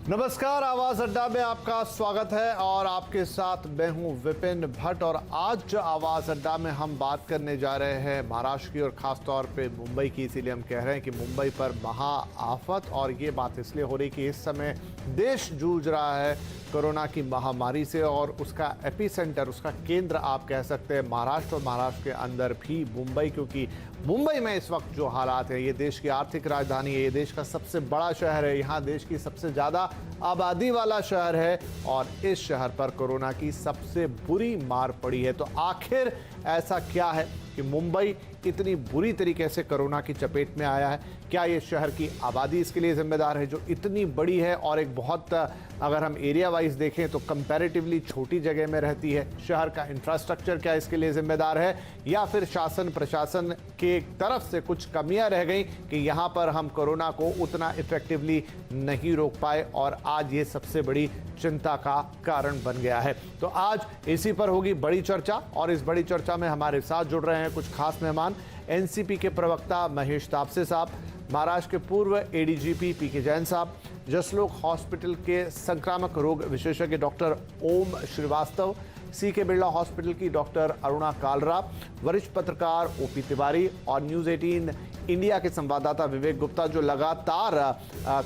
नमस्कार, आवाज अड्डा में आपका स्वागत है और आपके साथ मैं हूं विपिन भट्ट। और आज आवाज अड्डा में हम बात करने जा रहे हैं महाराष्ट्र की और खास तौर पे मुंबई की। इसीलिए हम कह रहे हैं कि मुंबई पर महा आफत, और ये बात इसलिए हो रही कि इस समय देश जूझ रहा है कोरोना की महामारी से और उसका एपिसेंटर, उसका केंद्र आप कह सकते हैं महाराष्ट्र, और महाराष्ट्र के अंदर भी मुंबई, क्योंकि मुंबई में इस वक्त जो हालात है, ये देश की आर्थिक राजधानी है, ये देश का सबसे बड़ा शहर है, यहाँ देश की सबसे ज़्यादा आबादी वाला शहर है और इस शहर पर कोरोना की सबसे बुरी मार पड़ी है। तो आखिर ऐसा क्या है कि मुंबई इतनी बुरी तरीके से कोरोना की चपेट में आया है? क्या ये शहर की आबादी इसके लिए जिम्मेदार है जो इतनी बड़ी है और एक बहुत, अगर हम एरिया वाइज देखें तो कंपैरेटिवली छोटी जगह में रहती है? शहर का इंफ्रास्ट्रक्चर क्या इसके लिए जिम्मेदार है, या फिर शासन प्रशासन के तरफ से कुछ कमियां रह गई कि यहाँ पर हम कोरोना को उतना इफेक्टिवली नहीं रोक पाए और आज ये सबसे बड़ी चिंता का कारण बन गया है? तो आज इसी पर होगी बड़ी चर्चा, और इस बड़ी चर्चा में हमारे साथ जुड़ रहे हैं कुछ खास मेहमान। एनसीपी के प्रवक्ता महेश तापसे साहब, महाराष्ट्र के पूर्व एडीजीपी पीके जैन साहब, जसलोक हॉस्पिटल के संक्रामक रोग विशेषज्ञ डॉक्टर ओम श्रीवास्तव, सीके बिरला हॉस्पिटल की डॉक्टर अरुणा कालरा, वरिष्ठ पत्रकार ओपी तिवारी और न्यूज़ 18 इंडिया के संवाददाता विवेक गुप्ता, जो लगातार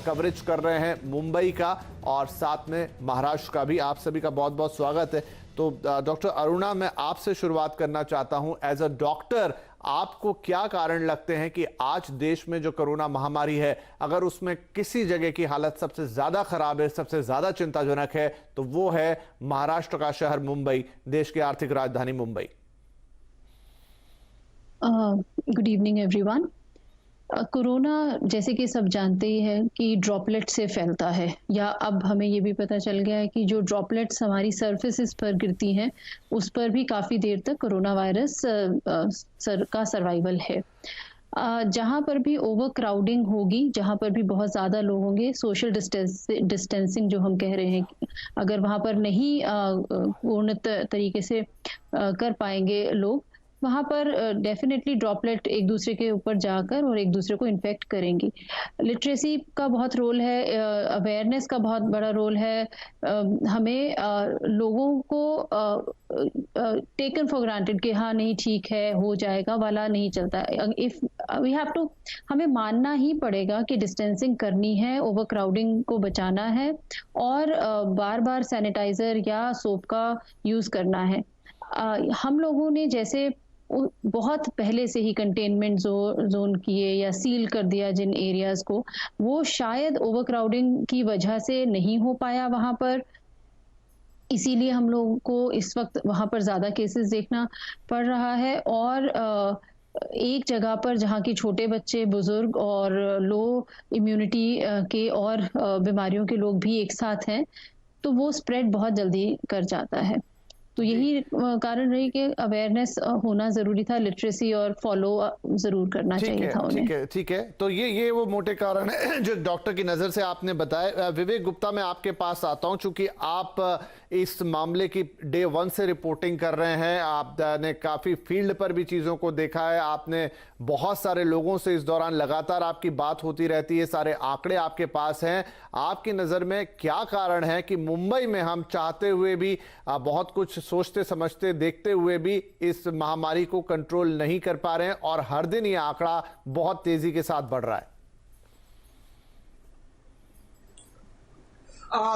कवरेज कर रहे हैं मुंबई का और साथ में महाराष्ट्र का भी। आप सभी का बहुत बहुत स्वागत है। तो डॉक्टर अरुणा, मैं आपसे शुरुआत करना चाहता हूं। एज अ डॉक्टर, आपको क्या कारण लगते हैं कि आज देश में जो कोरोना महामारी है, अगर उसमें किसी जगह की हालत सबसे ज्यादा खराब है, सबसे ज्यादा चिंताजनक है, तो वो है महाराष्ट्र का शहर मुंबई, देश की आर्थिक राजधानी Mumbai? Good evening everyone. Corona जैसे कि सब जानते ही है कि ड्रॉपलेट से फैलता है, या अब हमें ये भी पता चल गया है कि जो ड्रॉपलेट्स हमारी सरफेसेस पर गिरती हैं उस पर भी काफ़ी देर तक कोरोना वायरस का सर्वाइवल है। जहाँ पर भी ओवर क्राउडिंग होगी, जहाँ पर भी बहुत ज़्यादा लोग होंगे, सोशल डिस्टेंसिंग जो हम कह रहे हैं, अगर वहाँ पर नहीं पूर्ण तरीके से कर पाएंगे लोग, वहाँ पर डेफिनेटली ड्रॉपलेट एक दूसरे के ऊपर जाकर और एक दूसरे को इन्फेक्ट करेंगी। लिटरेसी का बहुत रोल है, अवेयरनेस का बहुत बड़ा रोल है। हमें लोगों को टेकन फॉर ग्रांटेड कि हाँ नहीं ठीक है, हो जाएगा वाला नहीं चलता। इफ वी हैव टू, हमें मानना ही पड़ेगा कि डिस्टेंसिंग करनी है, ओवर क्राउडिंग को बचाना है और बार बार सैनिटाइजर या सोप का यूज करना है। हम लोगों ने जैसे बहुत पहले से ही कंटेनमेंट जोन किए या सील कर दिया जिन एरियाज को, वो शायद ओवरक्राउडिंग की वजह से नहीं हो पाया वहां पर, इसीलिए हम लोगों को इस वक्त वहां पर ज्यादा केसेस देखना पड़ रहा है। और एक जगह पर जहाँ की छोटे बच्चे, बुजुर्ग और लो इम्यूनिटी के और बीमारियों के लोग भी एक साथ हैं, तो वो स्प्रेड बहुत जल्दी कर जाता है। तो यही कारण रही कि अवेयरनेस होना जरूरी था, लिटरेसी और फॉलो जरूर करना चाहिए था उन्हें। ठीक है। तो ये वो मोटे कारण है जो डॉक्टर की नजर से आपने बताया। विवेक गुप्ता, मैं आपके पास आता हूं, चूंकि आप इस मामले की डे 1 से रिपोर्टिंग कर रहे हैं, आपने काफी फील्ड पर भी चीजों को देखा है, आपने बहुत सारे लोगों से इस दौरान लगातार आपकी बात होती रहती है, सारे आंकड़े आपके पास हैं। आपकी नजर में क्या कारण है कि मुंबई में हम चाहते हुए भी, बहुत कुछ सोचते समझते देखते हुए भी इस महामारी को कंट्रोल नहीं कर पा रहे हैं और हर दिन ये आंकड़ा बहुत तेजी के साथ बढ़ रहा है?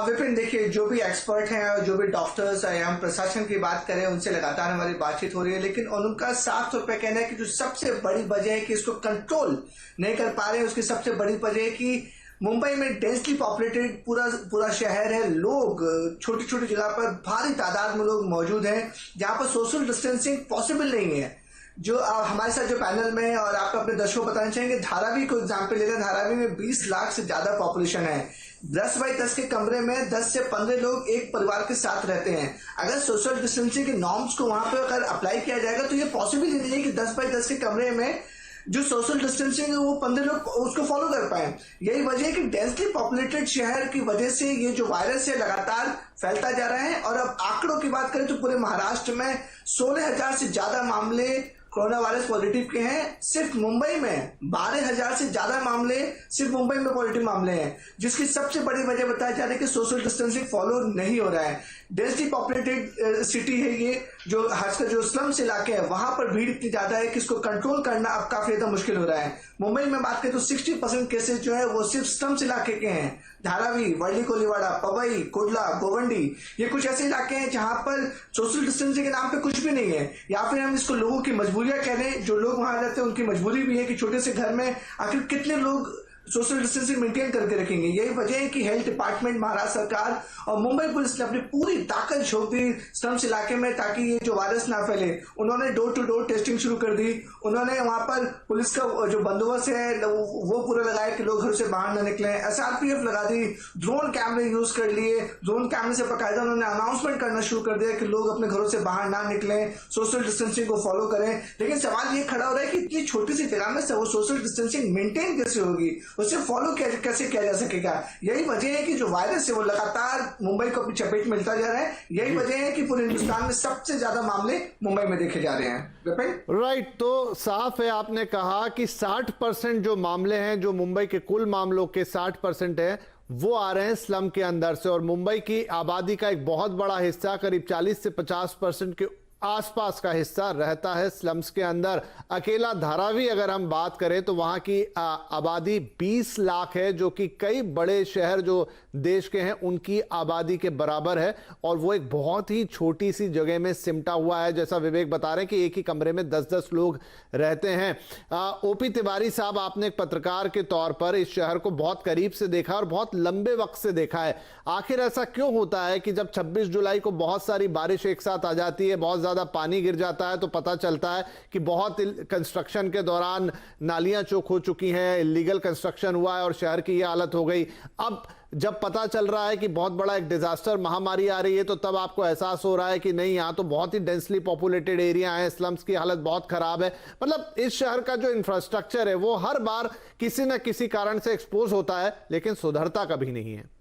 विपिन, देखिए, जो भी एक्सपर्ट हैं और जो भी डॉक्टर्स हैं, हम प्रशासन की बात करें, उनसे लगातार हमारी बातचीत हो रही है, लेकिन उनका साफ तौर पे कहना है कि जो सबसे बड़ी वजह है कि इसको कंट्रोल नहीं कर पा रहे हैं, उसकी सबसे बड़ी वजह है कि मुंबई में डेंसली पॉपुलेटेड पूरा शहर है। लोग छोटी छोटी जगह पर भारी तादाद में लोग मौजूद हैं, जहां पर सोशल डिस्टेंसिंग पॉसिबल नहीं है। जो हमारे साथ जो पैनल में है, और आपको अपने दर्शकों को बताना चाहेंगे, धारावी को एग्जाम्पल लेते हैं। धारावी में 20 लाख से ज्यादा पॉपुलेशन है। 10 बाई 10 के कमरे में 10 से 15 लोग एक परिवार के साथ रहते हैं। अगर सोशल डिस्टेंसिंग के नॉर्म्स को वहां पर अगर अप्लाई किया जाएगा तो ये पॉसिबल ही नहीं है कि 10 बाई 10 के कमरे में जो सोशल डिस्टेंसिंग है वो 15 लोग उसको फॉलो कर पाए। यही वजह है कि डेंसली पॉपुलेटेड शहर की वजह से ये जो वायरस है लगातार फैलता जा रहा है। और अब आंकड़ों की बात करें तो पूरे महाराष्ट्र में 16,000 से ज्यादा मामले कोरोना वायरस पॉजिटिव के हैं। सिर्फ मुंबई में 12,000 से ज्यादा मामले सिर्फ मुंबई में पॉजिटिव मामले हैं, जिसकी सबसे बड़ी वजह बताया जा रहा है कि सोशल डिस्टेंसिंग फॉलो नहीं हो रहा है। डेंसली पॉपुलेटेड सिटी है ये, जो खासकर जो स्लम्स इलाके हैं वहां पर भीड़ इतनी ज्यादा है कि इसको कंट्रोल करना अब काफी ज्यादा मुश्किल हो रहा है। मुंबई में बात करें तो 60% केसेस जो है वो सिर्फ स्लम्स इलाके के हैं। धारावी, वर्ली कोलीवाड़ा, पवई, कुडला, गोवंडी, ये कुछ ऐसे इलाके हैं जहां पर सोशल डिस्टेंसिंग के नाम पे कुछ भी नहीं है, या फिर हम इसको लोगों की मजबूरियां कह रहे हैं। जो लोग वहां रहते हैं उनकी मजबूरी भी है कि छोटे से घर में आखिर कितने लोग सोशल डिस्टेंसिंग मेंटेन करके रखेंगे। यही वजह है कि हेल्थ डिपार्टमेंट, महाराष्ट्र सरकार और मुंबई पुलिस ने अपनी पूरी ताकत झोंक दी स्लम्स इलाके में ताकि ये जो वायरस ना फैले। उन्होंने डोर टू डोर टेस्टिंग शुरू कर दी। उन्होंने वहां पर पुलिस का जो बंदोबस्त है वो पूरा लगाया कि लोग घर से बाहर ना निकले। SRPF लगा दी, ड्रोन कैमरे यूज कर लिए। ड्रोन कैमरे से बाकायदा उन्होंने अनाउंसमेंट करना शुरू कर दिया कि लोग अपने घरों से बाहर ना निकलें, सोशल डिस्टेंसिंग को फॉलो करें। लेकिन सवाल ये खड़ा हो रहा है कि इतनी छोटी सी जगह में वो सोशल डिस्टेंसिंग मेंटेन कैसे होगी, उसे फॉलो कैसे किया जा सकेगा। यही वजह है कि जो वायरस है वो लगातार मुंबई को अपनी चपेट में मिलता जा रहा है। यही वजह है कि पूरे हिंदुस्तान में सबसे ज्यादा मामले मुंबई में देखे जा रहे हैं। राइट, तो साफ है, आपने कहा कि 60% जो मामले हैं, जो मुंबई के कुल मामलों के 60% है, वो आ रहे हैं स्लम के अंदर से। और मुंबई की आबादी का एक बहुत बड़ा हिस्सा, करीब 40 से 50% के आसपास का हिस्सा रहता है स्लम्स के अंदर। अकेला धारावी अगर हम बात करें तो वहां की आबादी 20 लाख है, जो कि कई बड़े शहर जो देश के हैं उनकी आबादी के बराबर है। और वो एक बहुत ही छोटी सी जगह में सिमटा हुआ है। जैसा विवेक बता रहे हैं कि एक ही कमरे में 10-10 लोग रहते हैं। OP तिवारी साहब, आपने एक पत्रकार के तौर पर इस शहर को बहुत करीब से देखा और बहुत लंबे वक्त से देखा है। आखिर ऐसा क्यों होता है कि जब 26 जुलाई को बहुत सारी बारिश एक साथ आ जाती है, बहुत ज्यादा पानी गिर जाता है, तो पता चलता है कि बहुत कंस्ट्रक्शन के दौरान नालियां चौक हो चुकी हैं, इलीगल कंस्ट्रक्शन हुआ है और शहर की यह हालत हो गई। अब जब पता चल रहा है कि बहुत बड़ा एक डिजास्टर महामारी आ रही है, तो तब आपको एहसास हो रहा है कि नहीं, यहां तो बहुत ही डेंसली पॉपुलेटेड एरिया है, स्लम्स की हालत बहुत खराब है। मतलब इस शहर का जो इंफ्रास्ट्रक्चर है वो हर बार किसी न किसी कारण से एक्सपोज होता है, लेकिन सुधरता कभी नहीं है।